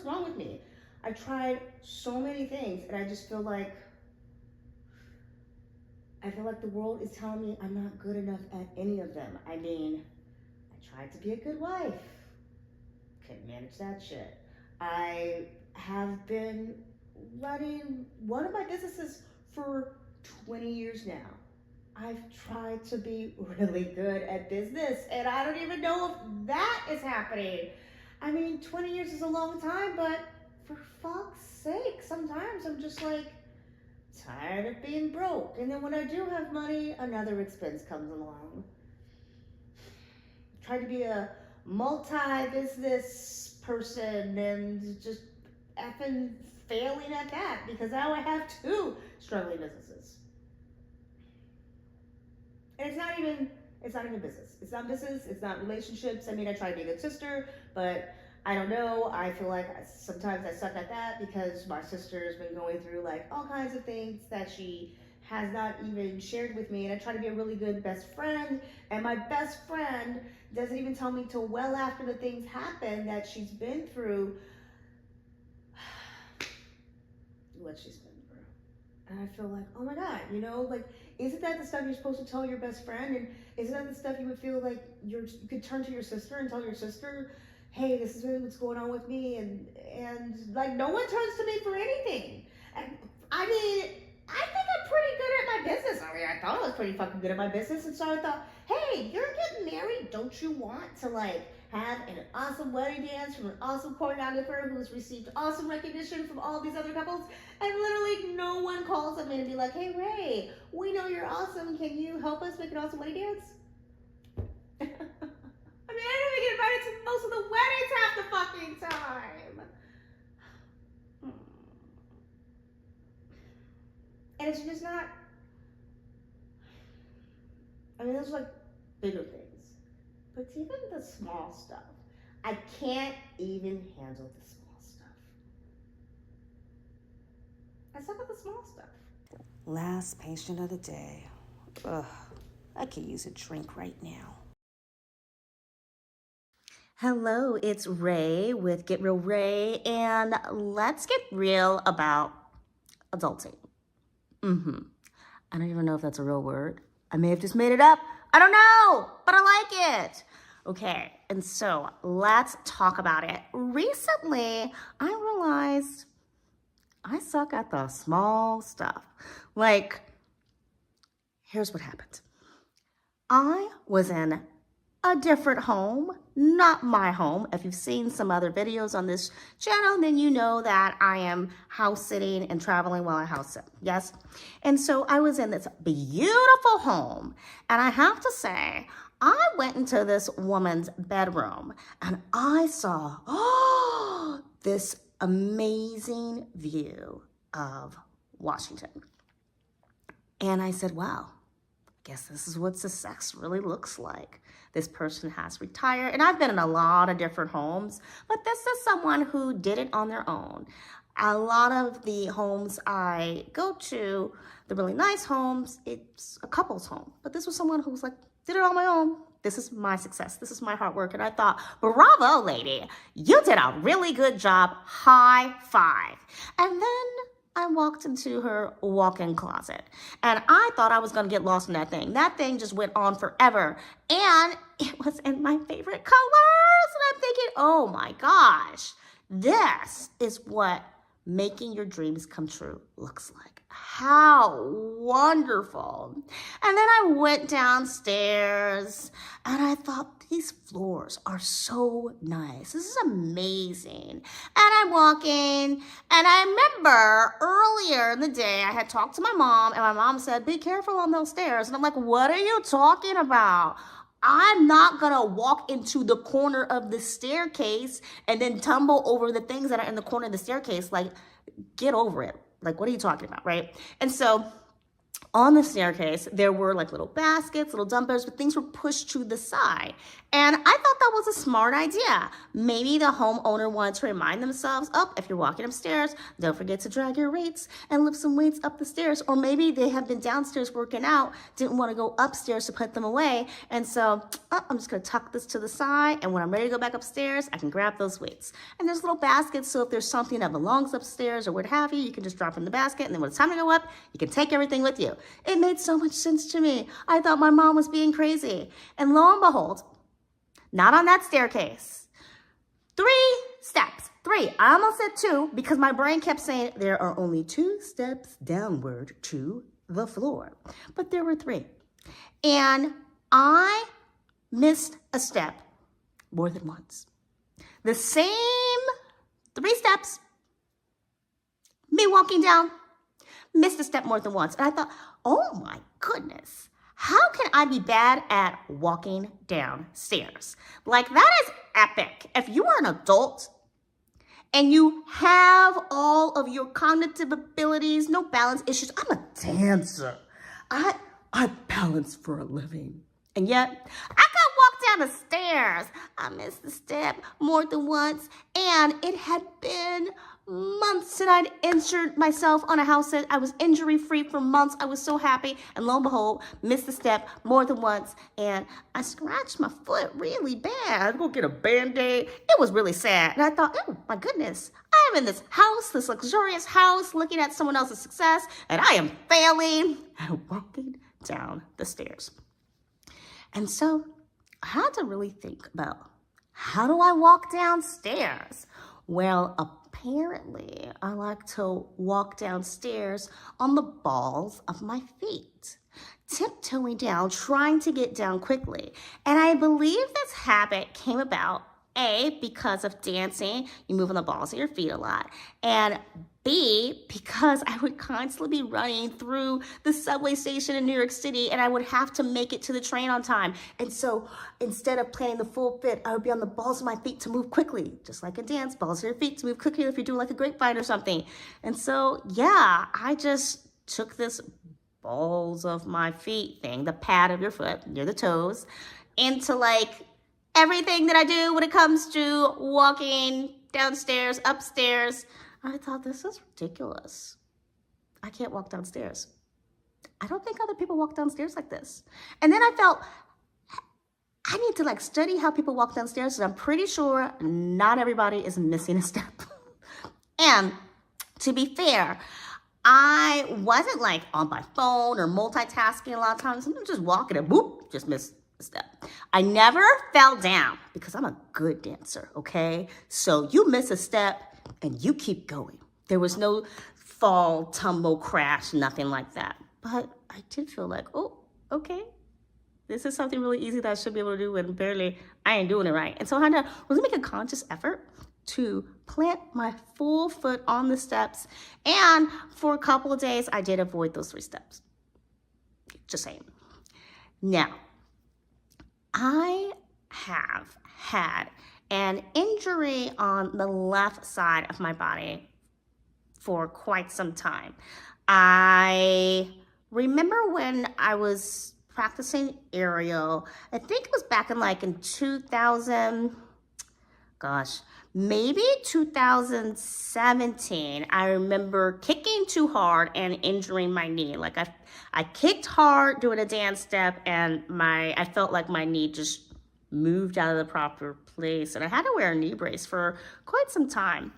wrong with me? I tried so many things, and I just feel like the world is telling me I'm not good enough at any of them. I mean, I tried to be a good wife. Couldn't manage that shit. I have been running one of my businesses for 20 years now. I've tried to be really good at business, and I don't even know if that is happening. I mean, 20 years is a long time, but for fuck's sake, sometimes I'm just like tired of being broke. And then when I do have money, another expense comes along. Try to be a multi-business person and just effing failing at that because now I have two struggling businesses. And it's not even business. It's not business. It's not relationships. I mean, I try to be a good sister, but I don't know. I feel like sometimes I suck at that because my sister's been going through like all kinds of things that she has not even shared with me. And I try to be a really good best friend. And my best friend doesn't even tell me till well after the things happen that she's been through what she's been through. And I feel like, oh my God, you know, like, isn't that the stuff you're supposed to tell your best friend? And isn't that the stuff you would feel like you could turn to your sister and tell your sister, hey, this is really what's going on with me? And like, no one turns to me for anything. And I mean, I think I'm pretty good at my business. I mean, I thought I was pretty fucking good at my business. And so I thought, hey, you're getting married. Don't you want to like have an awesome wedding dance from an awesome choreographer who's received awesome recognition from all these other couples? And literally no one calls them in and be like, hey, Ray, we know you're awesome. Can you help us make an awesome wedding dance? I mean, I don't even get invited to most of the weddings half the fucking time. And it's just not, I mean, there's like bigger things. But even the small stuff, I can't even handle the small stuff. I suck at the small stuff. Last patient of the day. Ugh, I could use a drink right now. Hello, it's Ray with Get Real Ray, and let's get real about adulting. I don't even know if that's a real word. I may have just made it up. I don't know, but I like it. Okay, and so let's talk about it. Recently, I realized I suck at the small stuff. Like, here's what happened. I was in a different home, not my home. If you've seen some other videos on this channel, then you know that I am house sitting and traveling while I house sit, yes? And so I was in this beautiful home, and I have to say, I went into this woman's bedroom, and I saw, this amazing view of Washington. And I said, wow, guess this is what success really looks like. This person has retired, and I've been in a lot of different homes, but this is someone who did it on their own. A lot of the homes I go to, the really nice homes, it's a couple's home, but this was someone who was like, did it on my own. This is my success. This is my hard work. And I thought, bravo, lady, you did a really good job. High five. And then I walked into her walk-in closet, and I thought I was going to get lost in that thing. That thing just went on forever, and it was in my favorite colors. And I'm thinking, oh my gosh, this is what making your dreams come true looks like. How wonderful. And then I went downstairs, and I thought, these floors are so nice. This is amazing. And I walk in, and I remember earlier in the day, I had talked to my mom, and my mom said, be careful on those stairs. And I'm like, what are you talking about? I'm not gonna walk into the corner of the staircase and then tumble over the things that are in the corner of the staircase. Like, get over it. Like, what are you talking about, right? And so on the staircase, there were like little baskets, little dumbbells, but things were pushed to the side. And I thought that was a smart idea. Maybe the homeowner wanted to remind themselves, oh, if you're walking upstairs, don't forget to drag your weights and lift some weights up the stairs. Or maybe they have been downstairs working out, didn't want to go upstairs to put them away. And so I'm just going to tuck this to the side. And when I'm ready to go back upstairs, I can grab those weights. And there's little baskets. So if there's something that belongs upstairs or what have you, you can just drop in the basket. And then when it's time to go up, you can take everything with you. It made so much sense to me. I thought my mom was being crazy. And lo and behold, not on that staircase. 3 steps. 3. I almost said 2 because my brain kept saying there are only 2 steps downward to the floor. But there were 3. And I missed a step more than once. The same 3 steps, me walking down, missed a step more than once. And I thought, oh my goodness, how can I be bad at walking downstairs? Like, that is epic. If you are an adult and you have all of your cognitive abilities, no balance issues. I'm a dancer. I balance for a living. And yet, I could walk down the stairs. I missed the step more than once. And it had been months since I'd injured myself on a house set. I was injury-free for months. I was so happy. And lo and behold, missed the step more than once. And I scratched my foot really bad. I'd go get a Band-Aid. It was really sad. And I thought, oh my goodness, I am in this house, this luxurious house, looking at someone else's success, and I am failing and walking down the stairs. And so I had to really think about, how do I walk downstairs? Well, apparently I like to walk downstairs on the balls of my feet, tiptoeing down, trying to get down quickly. And I believe this habit came about, A, because of dancing, you move on the balls of your feet a lot, and B, because I would constantly be running through the subway station in New York City and I would have to make it to the train on time. And so instead of planning the full fit, I would be on the balls of my feet to move quickly, just like in dance, balls of your feet to move quickly if you're doing like a grapevine or something. And so, yeah, I just took this balls of my feet thing, the pad of your foot near the toes, into like everything that I do when it comes to walking downstairs, upstairs. I thought, this is ridiculous. I can't walk downstairs. I don't think other people walk downstairs like this. And then I felt, I need to like study how people walk downstairs, and I'm pretty sure not everybody is missing a step. And to be fair, I wasn't like on my phone or multitasking a lot of times. I'm just walking and whoop, just missed a step. I never fell down because I'm a good dancer, okay? So you miss a step and you keep going. There was no fall, tumble, crash, nothing like that. But I did feel like, oh, okay, this is something really easy that I should be able to do, and barely, I ain't doing it right. And so I had to really make a conscious effort to plant my full foot on the steps. And for a couple of days, I did avoid those 3 steps. Just saying. Now, I have had an injury on the left side of my body for quite some time. I remember when I was practicing aerial, I think it was back in like in 2000, maybe 2017, I remember kicking too hard and injuring my knee. Like I kicked hard doing a dance step, and I felt like my knee just moved out of the proper place, and I had to wear a knee brace for quite some time.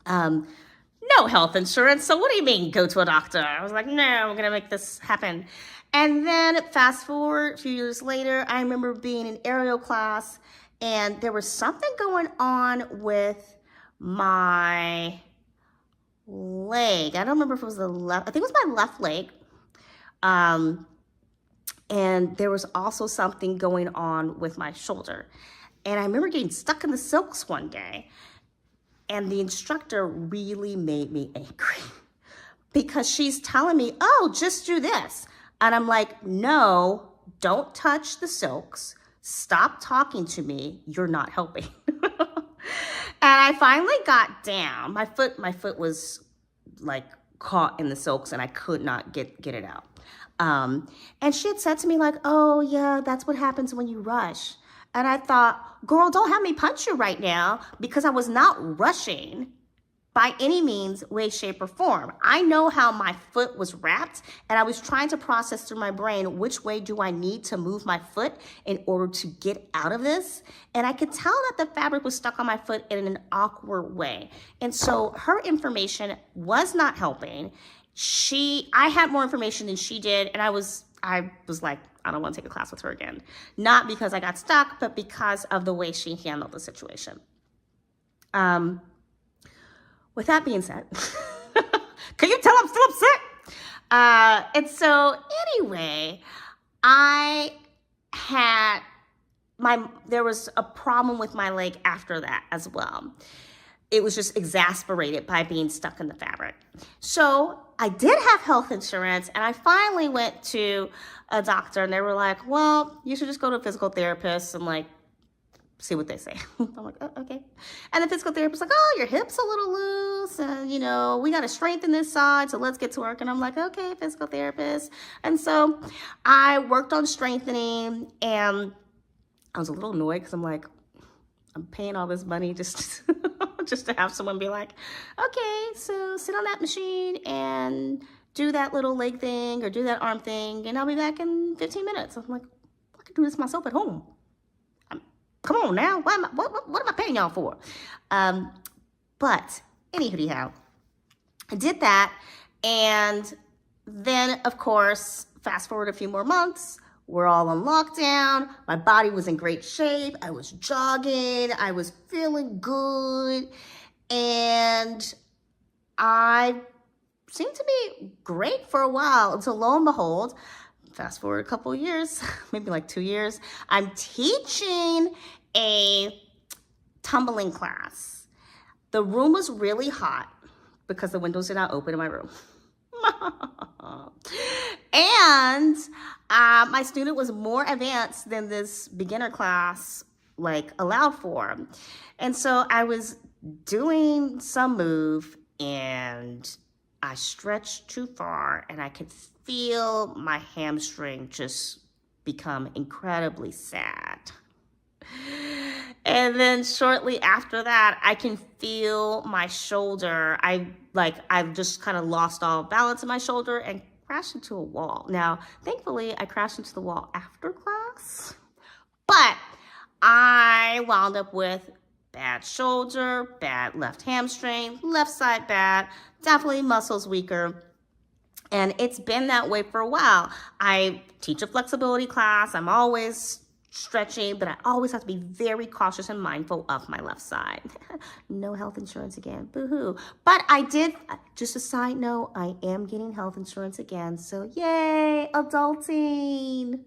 No health insurance, so what do you mean go to a doctor? I was like, no, I'm gonna make this happen. And then fast forward a few years later, I remember being in aerial class, and there was something going on with my leg. I don't remember if it was the left, I think it was my left leg. And there was also something going on with my shoulder. And I remember getting stuck in the silks one day, and the instructor really made me angry because she's telling me, oh, just do this. And I'm like, no, don't touch the silks. Stop talking to me. You're not helping. And I finally got down. My foot was like caught in the silks, and I could not get it out. And she had said to me like, oh yeah, that's what happens when you rush. And I thought, girl, don't have me punch you right now, because I was not rushing by any means, way, shape, or form. I know how my foot was wrapped, and I was trying to process through my brain, which way do I need to move my foot in order to get out of this? And I could tell that the fabric was stuck on my foot in an awkward way. And so her information was not helping. I had more information than she did, and I was like, I don't want to take a class with her again. Not because I got stuck, but because of the way she handled the situation. With that being said, can you tell I'm still upset? And so anyway, there was a problem with my leg after that as well. It was just exasperated by being stuck in the fabric. So I did have health insurance, and I finally went to a doctor, and they were like, well, you should just go to a physical therapist and like see what they say. I'm like, oh, okay. And the physical therapist was like, oh, your hip's a little loose, and we got to strengthen this side, so let's get to work. And I'm like, okay, physical therapist. And so I worked on strengthening, and I was a little annoyed because I'm like, I'm paying all this money just just to have someone be like, okay, so sit on that machine and do that little leg thing or do that arm thing, and I'll be back in 15 minutes. I'm like, I could do this myself at home. Come on now, what am I paying y'all for? But anyhow, I did that, and then of course, fast forward a few more months, we're all on lockdown. My body was in great shape. I was jogging. I was feeling good. And I seemed to be great for a while until, lo and behold, fast forward a couple of years, maybe like 2 years, I'm teaching a tumbling class. The room was really hot because the windows did not open in my room. And my student was more advanced than this beginner class allowed for. And so I was doing some move, and I stretched too far, and I could feel my hamstring just become incredibly sad. And then shortly after that, I can feel my shoulder. I just kind of lost all balance in my shoulder and crashed into a wall. Now, thankfully, I crashed into the wall after class, but I wound up with bad shoulder, bad left hamstring, left side bad, definitely muscles weaker. And it's been that way for a while. I teach a flexibility class. I'm always stretching, but I always have to be very cautious and mindful of my left side. No health insurance again, boo-hoo. But I did, just a side note, I am getting health insurance again. So yay, adulting,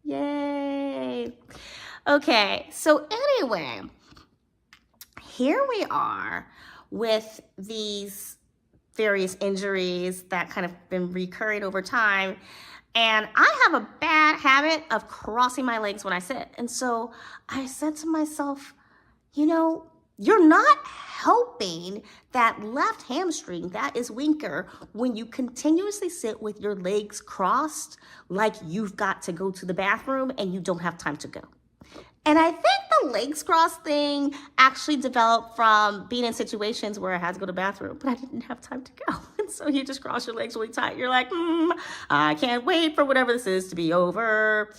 yay. Okay, so anyway, here we are with these various injuries that kind of been recurring over time. And I have a bad habit of crossing my legs when I sit. And so I said to myself, you're not helping that left hamstring that is weaker when you continuously sit with your legs crossed like you've got to go to the bathroom and you don't have time to go. And I think the legs crossed thing actually developed from being in situations where I had to go to the bathroom, but I didn't have time to go. And so you just cross your legs really tight. You're like, I can't wait for whatever this is to be over.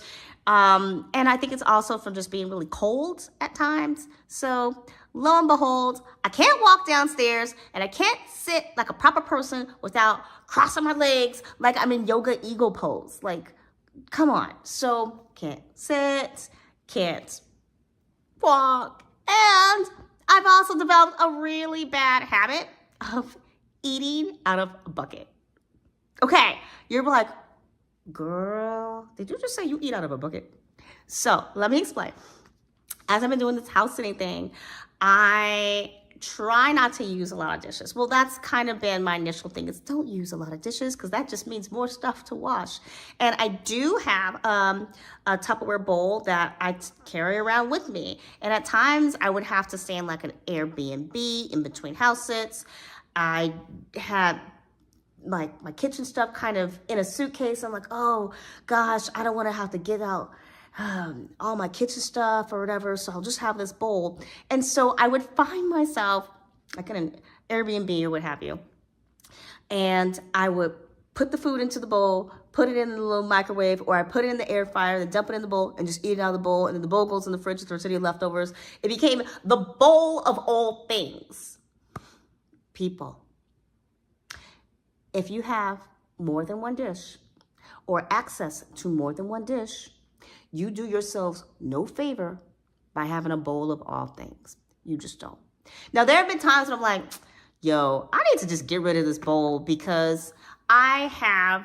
And I think it's also from just being really cold at times. So lo and behold, I can't walk downstairs and I can't sit like a proper person without crossing my legs like I'm in yoga eagle pose. Like, come on. So can't sit, can't walk, and I've also developed a really bad habit of eating out of a bucket. Okay, you're like, girl, did you just say you eat out of a bucket? So let me explain. As I've been doing this house sitting thing, I try not to use a lot of dishes. Well, that's kind of been my initial thing, is don't use a lot of dishes because that just means more stuff to wash. And I do have a Tupperware bowl that I carry around with me. And at times I would have to stay in like an Airbnb in between house sits. I had like my kitchen stuff kind of in a suitcase. I'm like, oh gosh, I don't want to have to get out all my kitchen stuff or whatever. So I'll just have this bowl. And so I would find myself like in an Airbnb or what have you. And I would put the food into the bowl, put it in the little microwave, or I put it in the air fryer, then dump it in the bowl and just eat it out of the bowl. And then the bowl goes in the fridge if there's any leftovers. It became the bowl of all things. People, if you have more than one dish or access to more than one dish, you do yourselves no favor by having a bowl of all things. You just don't. Now, there have been times when I'm like, yo, I need to just get rid of this bowl because I have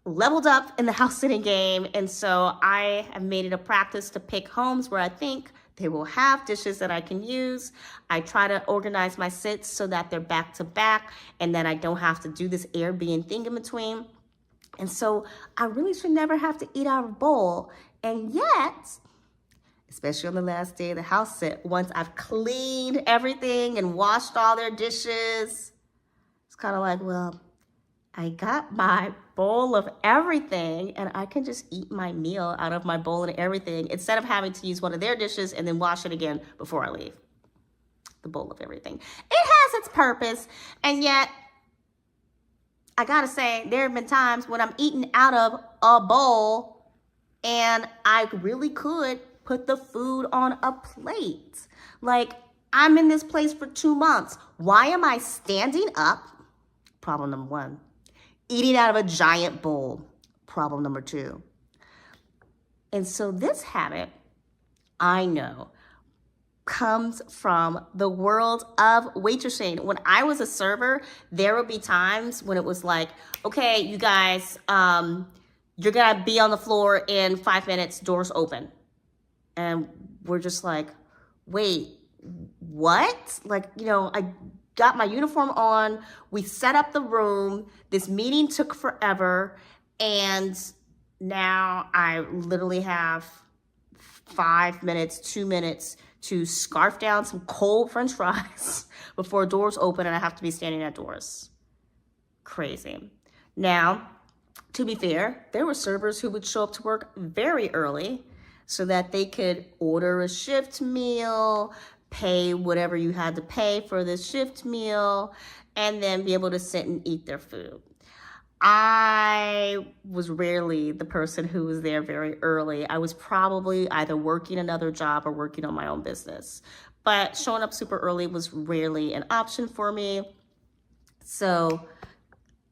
leveled up in the house sitting game. And so I have made it a practice to pick homes where I think they will have dishes that I can use. I try to organize my sits so that they're back to back and that I don't have to do this Airbnb thing in between. And so I really should never have to eat out of a bowl. And yet, especially on the last day of the house sit, once I've cleaned everything and washed all their dishes, it's kind of like, well, I got my bowl of everything and I can just eat my meal out of my bowl and everything instead of having to use one of their dishes and then wash it again before I leave. The bowl of everything. It has its purpose, and yet I gotta say, there have been times when I'm eating out of a bowl and I really could put the food on a plate. Like, I'm in this place for 2 months. Why am I standing up? Problem number one. Eating out of a giant bowl. Problem number two. And so this habit, I know, comes from the world of waitressing. When I was a server, there would be times when it was like, okay, you guys, you're gonna be on the floor in 5 minutes, doors open. And we're just like, wait, what? Like, you know, I got my uniform on, we set up the room, this meeting took forever, and now I literally have 5 minutes, 2 minutes to scarf down some cold French fries before doors open and I have to be standing at doors. Crazy. Now, to be fair, there were servers who would show up to work very early so that they could order a shift meal, pay whatever you had to pay for this shift meal, and then be able to sit and eat their food. I was rarely the person who was there very early. I was probably either working another job or working on my own business. But showing up super early was rarely an option for me. So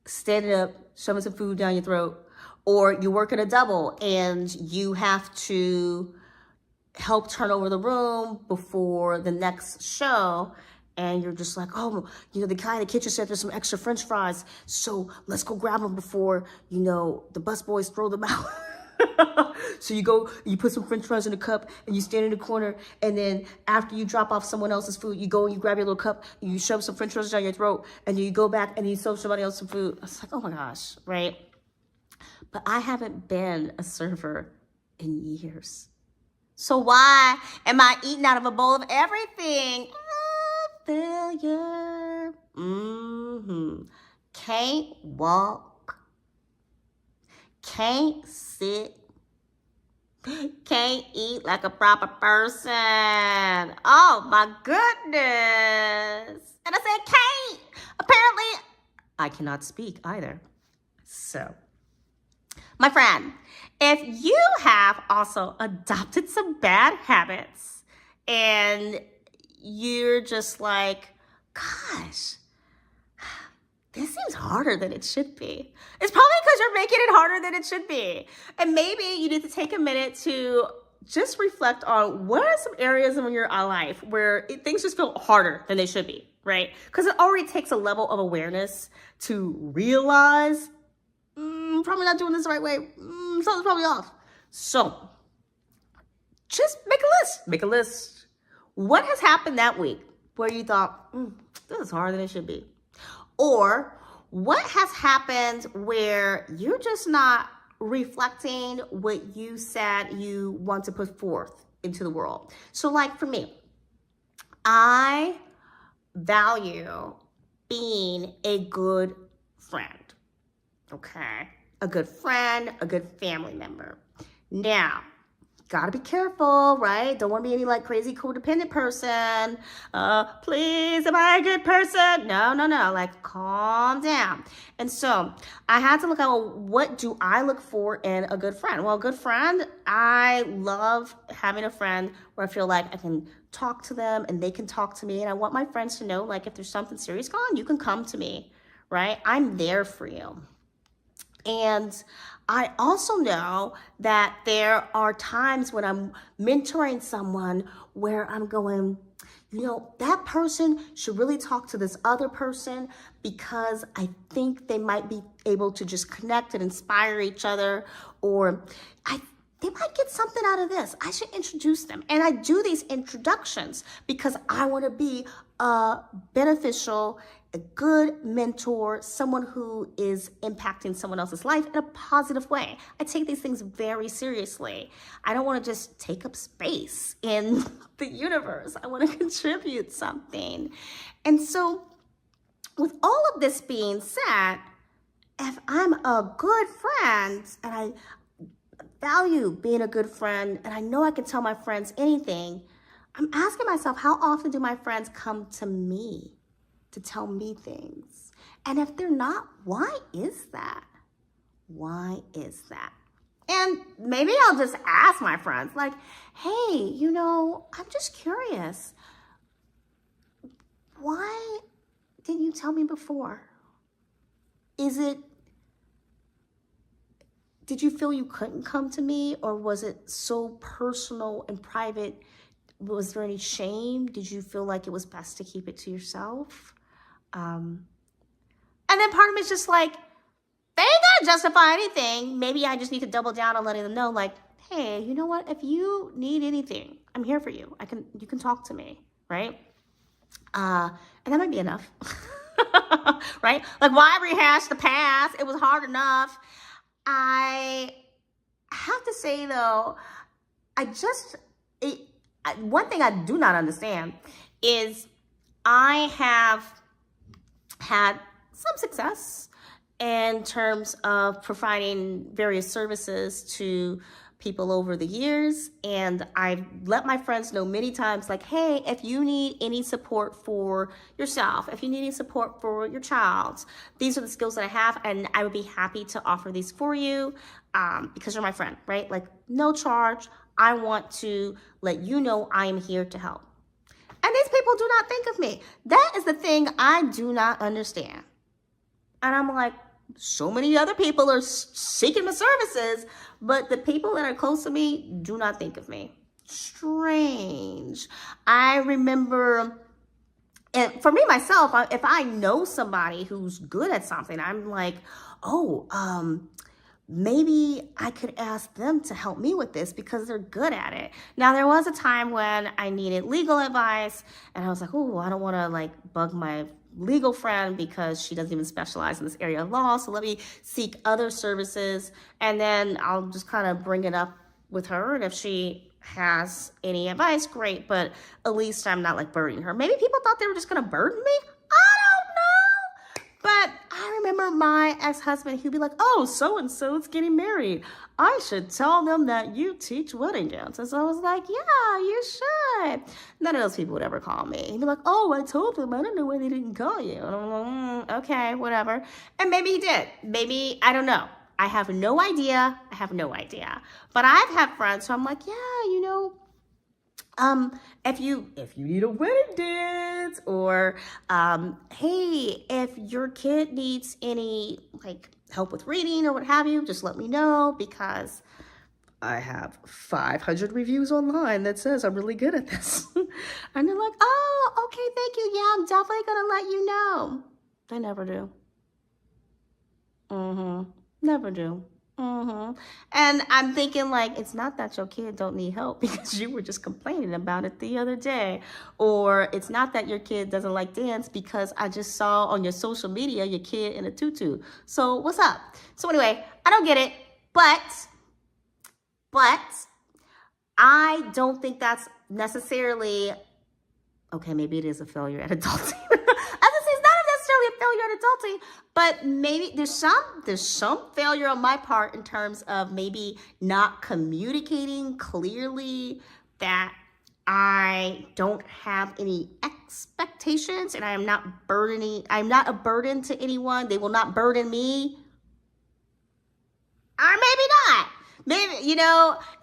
standing up, shoving some food down your throat, or you work at a double and you have to help turn over the room before the next show, and you're just like, oh, you know, the guy in the kitchen said there's some extra French fries, so let's go grab them before, you know, the busboys throw them out. So you go, you put some French fries in a cup, and you stand in the corner, and then after you drop off someone else's food, you go and you grab your little cup, and you shove some French fries down your throat, and you go back and you serve somebody else some food. It's like, oh my gosh, right? But I haven't been a server in years. So why am I eating out of a bowl of everything? Failure. Can't walk. Can't sit. Can't eat like a proper person. Oh my goodness. And I said can't. Apparently, I cannot speak either. So, my friend, if you have also adopted some bad habits and you're just like, gosh, this seems harder than it should be. It's probably because you're making it harder than it should be. And maybe you need to take a minute to just reflect on what are some areas in your life where things just feel harder than they should be, right? Because it already takes a level of awareness to realize, probably not doing this the right way. Something's probably off. So just make a list. What has happened that week where you thought, this is harder than it should be? Or what has happened where you're just not reflecting what you said you want to put forth into the world? So like for me, I value being a good friend. Okay. A good friend, a good family member. Now, gotta be careful, right? Don't want to be any like crazy codependent person. Please, am I a good person? No. Like, calm down. And so I had to look at, well, what do I look for in a good friend? Well, a good friend, I love having a friend where I feel like I can talk to them and they can talk to me. And I want my friends to know, like, if there's something serious going on, you can come to me, right? I'm there for you. And I also know that there are times when I'm mentoring someone where I'm going, that person should really talk to this other person because I think they might be able to just connect and inspire each other, or they might get something out of this. I should introduce them. And I do these introductions because I want to be a beneficial, a good mentor, someone who is impacting someone else's life in a positive way. I take these things very seriously. I don't want to just take up space in the universe. I want to contribute something. And so with all of this being said, if I'm a good friend and I value being a good friend and I know I can tell my friends anything, I'm asking myself, how often do my friends come to me to tell me things? And if they're not, why is that? Why is that? And maybe I'll just ask my friends, like, hey, I'm just curious. Why didn't you tell me before? Did you feel you couldn't come to me, or was it so personal and private? Was there any shame? Did you feel like it was best to keep it to yourself? And then part of me is just like, they ain't gotta justify anything. Maybe I just need to double down on letting them know, like, hey, you know what? If you need anything, I'm here for you. You can talk to me, right? And that might be enough, right? Like, why rehash the past? It was hard enough. I have to say though, one thing I do not understand is I have had some success in terms of providing various services to people over the years. And I've let my friends know many times, like, hey, if you need any support for yourself, if you need any support for your child, these are the skills that I have, and I would be happy to offer these for you because you're my friend, right? Like, no charge. I want to let you know I am here to help. And these people do not think of me. That is the thing I do not understand. And I'm like, so many other people are seeking my services, but the people that are close to me do not think of me. Strange. I remember, and for me, myself, if I know somebody who's good at something, I'm like, maybe I could ask them to help me with this because they're good at it. Now, there was a time when I needed legal advice, and I was like, I don't want to like bug my legal friend because she doesn't even specialize in this area of law. So let me seek other services, and then I'll just kind of bring it up with her. And if she has any advice, great. But at least I'm not like burdening her. Maybe people thought they were just going to burden me. I don't know. But I remember my ex-husband, he'd be like, oh, so-and-so's getting married. I should tell them that you teach wedding dances. So I was like, yeah, you should. None of those people would ever call me. He'd be like, oh, I told them. I don't know why they didn't call you. And I'm like, okay, whatever. And maybe he did. Maybe, I don't know. I have no idea. But I've had friends who I'm like, yeah, if you need a wedding dance, or hey, if your kid needs any like help with reading or what have you, just let me know, because I have 500 reviews online that says I'm really good at this. And they're like, oh, okay, thank you. Yeah, I'm definitely gonna let you know. They never do. Never do. And I'm thinking, like, it's not that your kid don't need help because you were just complaining about it the other day. Or it's not that your kid doesn't like dance because I just saw on your social media your kid in a tutu. So what's up? So anyway, I don't get it. But I don't think that's necessarily, okay, maybe it is a failure at adulting. It's not necessarily a failure at adulting, but maybe there's some failure on my part in terms of maybe not communicating clearly that I don't have any expectations and I'm not a burden to anyone. They will not burden me. Or maybe not. Maybe,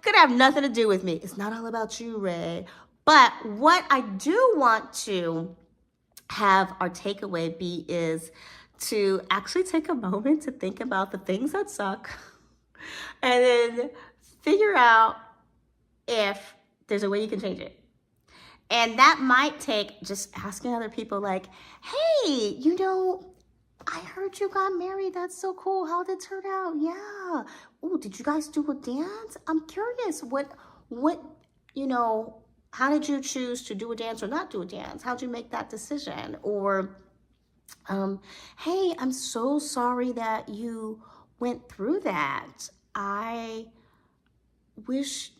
could have nothing to do with me. It's not all about you, Ray. But what I do want to have our takeaway be is to actually take a moment to think about the things that suck and then figure out if there's a way you can change it. And that might take just asking other people like, hey, I heard you got married. That's so cool. How did it turn out? Yeah. Oh, did you guys do a dance? I'm curious. How did you choose to do a dance or not do a dance? How'd you make that decision? Or, hey, I'm so sorry that you went through that. I wish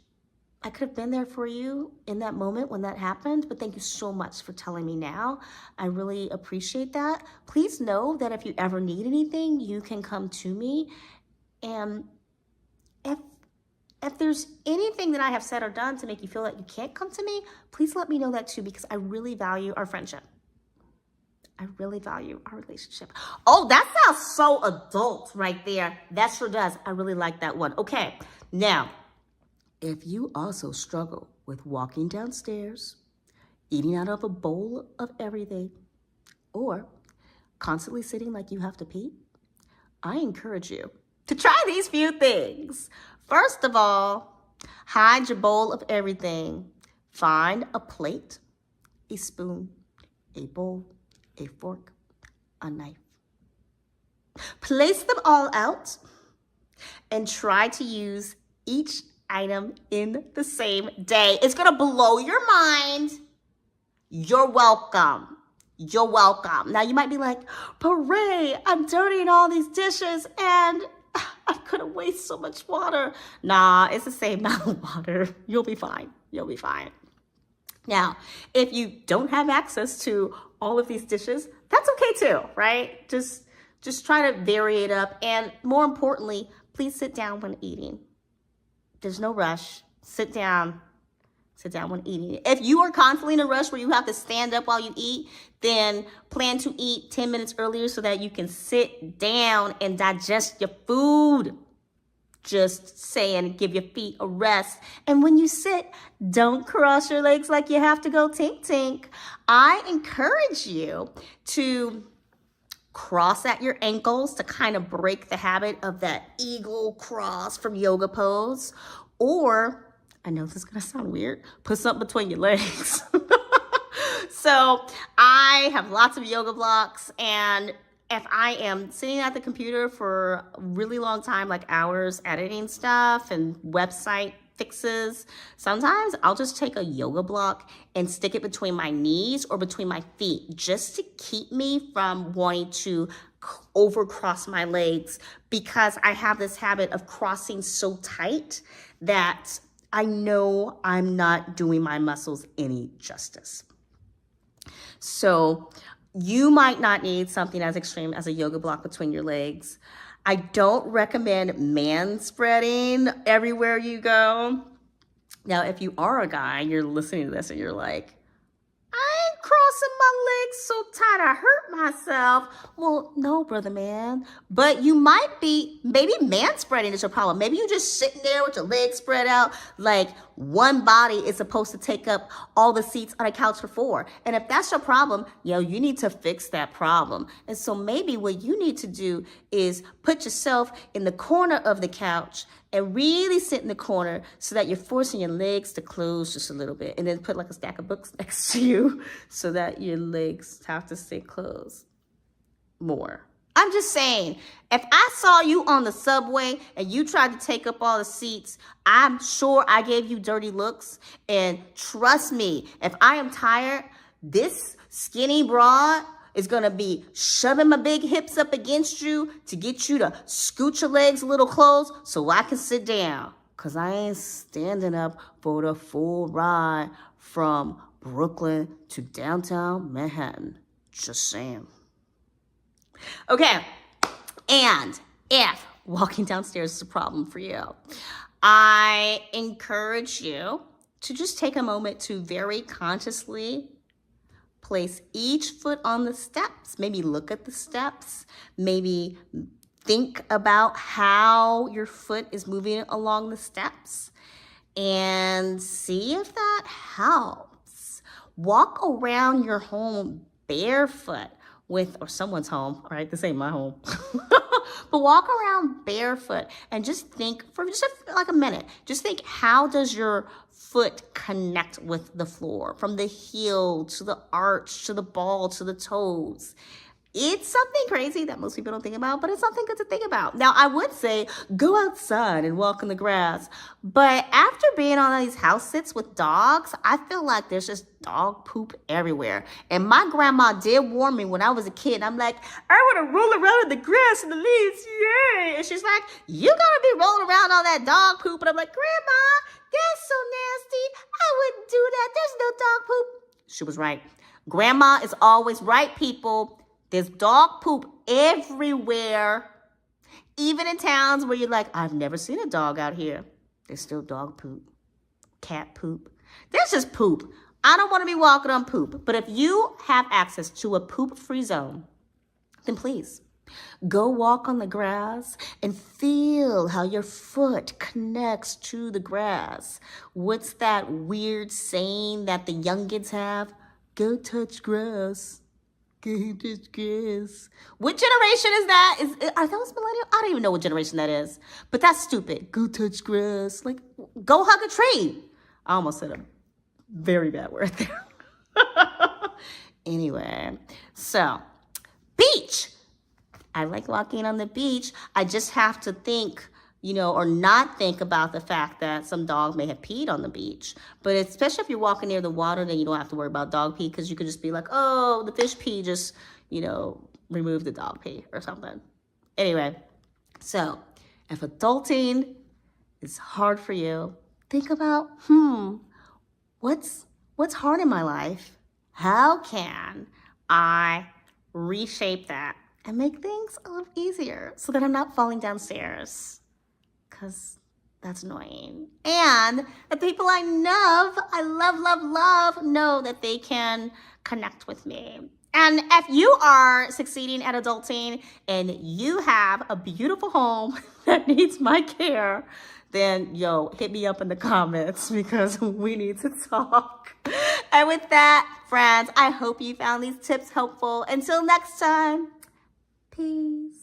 I could have been there for you in that moment when that happened, but thank you so much for telling me now. I really appreciate that. Please know that if you ever need anything, you can come to me. And if there's anything that I have said or done to make you feel that you can't come to me, please let me know that too, because I really value our friendship. I really value our relationship. Oh, that sounds so adult right there. That sure does. I really like that one. Okay, now, if you also struggle with walking downstairs, eating out of a bowl of everything, or constantly sitting like you have to pee, I encourage you to try these few things. First of all, hide your bowl of everything. Find a plate, a spoon, a bowl, a fork, a knife. Place them all out and try to use each item in the same day. It's gonna blow your mind. You're welcome. You're welcome. Now you might be like, but Ray, I'm dirtying all these dishes and I'm gonna waste so much water. Nah, it's the same amount of water. You'll be fine. You'll be fine. Now, if you don't have access to all of these dishes, that's okay too, right? Just try to vary it up. And more importantly, please sit down when eating. There's no rush. Sit down. Sit down when eating. If you are constantly in a rush where you have to stand up while you eat, then plan to eat 10 minutes earlier so that you can sit down and digest your food. Just saying, give your feet a rest. And when you sit, don't cross your legs like you have to go tink-tink. I encourage you to cross at your ankles to kind of break the habit of that eagle cross from yoga pose. Or, I know this is going to sound weird, put something between your legs. So I have lots of yoga blocks, and if I am sitting at the computer for a really long time, like hours editing stuff and website fixes, sometimes I'll just take a yoga block and stick it between my knees or between my feet just to keep me from wanting to overcross my legs, because I have this habit of crossing so tight that I know I'm not doing my muscles any justice. So you might not need something as extreme as a yoga block between your legs. I don't recommend man-spreading everywhere you go. Now, if you are a guy, you're listening to this and you're like, I ain't crossing my legs so tight I hurt myself. Well, no, brother man. But you might be, maybe man-spreading is your problem. Maybe you're just sitting there with your legs spread out like one body is supposed to take up all the seats on a couch for four. And if that's your problem, you need to fix that problem. And so maybe what you need to do is put yourself in the corner of the couch and really sit in the corner so that you're forcing your legs to close just a little bit. And then put like a stack of books next to you so that your legs have to stay closed more. I'm just saying, if I saw you on the subway and you tried to take up all the seats, I'm sure I gave you dirty looks. And trust me, if I am tired, this skinny broad is going to be shoving my big hips up against you to get you to scoot your legs a little close so I can sit down. Because I ain't standing up for the full ride from Brooklyn to downtown Manhattan. Just saying. Okay, and if walking downstairs is a problem for you, I encourage you to just take a moment to very consciously place each foot on the steps. Maybe look at the steps. Maybe think about how your foot is moving along the steps and see if that helps. Walk around your home barefoot or someone's home, all right? This ain't my home. But walk around barefoot and just think for just like a minute. Just think, how does your foot connect with the floor? From the heel to the arch to the ball to the toes. It's something crazy that most people don't think about, but it's something good to think about. Now, I would say go outside and walk in the grass, but after being on these house sits with dogs, I feel like there's just dog poop everywhere. And my grandma did warn me when I was a kid. I'm like, I want to roll around in the grass and the leaves, yay! And she's like, you gotta be rolling around on that dog poop. And I'm like, Grandma, that's so nasty. I wouldn't do that. There's no dog poop. She was right. Grandma is always right, people. There's dog poop everywhere. Even in towns where you're like, I've never seen a dog out here. There's still dog poop, cat poop. There's just poop. I don't want to be walking on poop. But if you have access to a poop-free zone, then please go walk on the grass and feel how your foot connects to the grass. What's that weird saying that the youngins have? Go touch grass. What generation is that? Are those millennials? I don't even know what generation that is. But that's stupid. Go touch grass. Like, go hug a tree. I almost said a very bad word there. Anyway, so beach. I like walking on the beach. I just have to think, or not think about the fact that some dog may have peed on the beach. But especially if you're walking near the water, then you don't have to worry about dog pee, because you could just be like, oh, the fish pee just, remove the dog pee or something. Anyway, so if adulting is hard for you, think about, what's hard in my life? How can I reshape that and make things a little easier so that I'm not falling downstairs? Because that's annoying. And the people I love, know that they can connect with me. And if you are succeeding at adulting and you have a beautiful home that needs my care, then hit me up in the comments, because we need to talk. And with that, friends, I hope you found these tips helpful. Until next time, peace.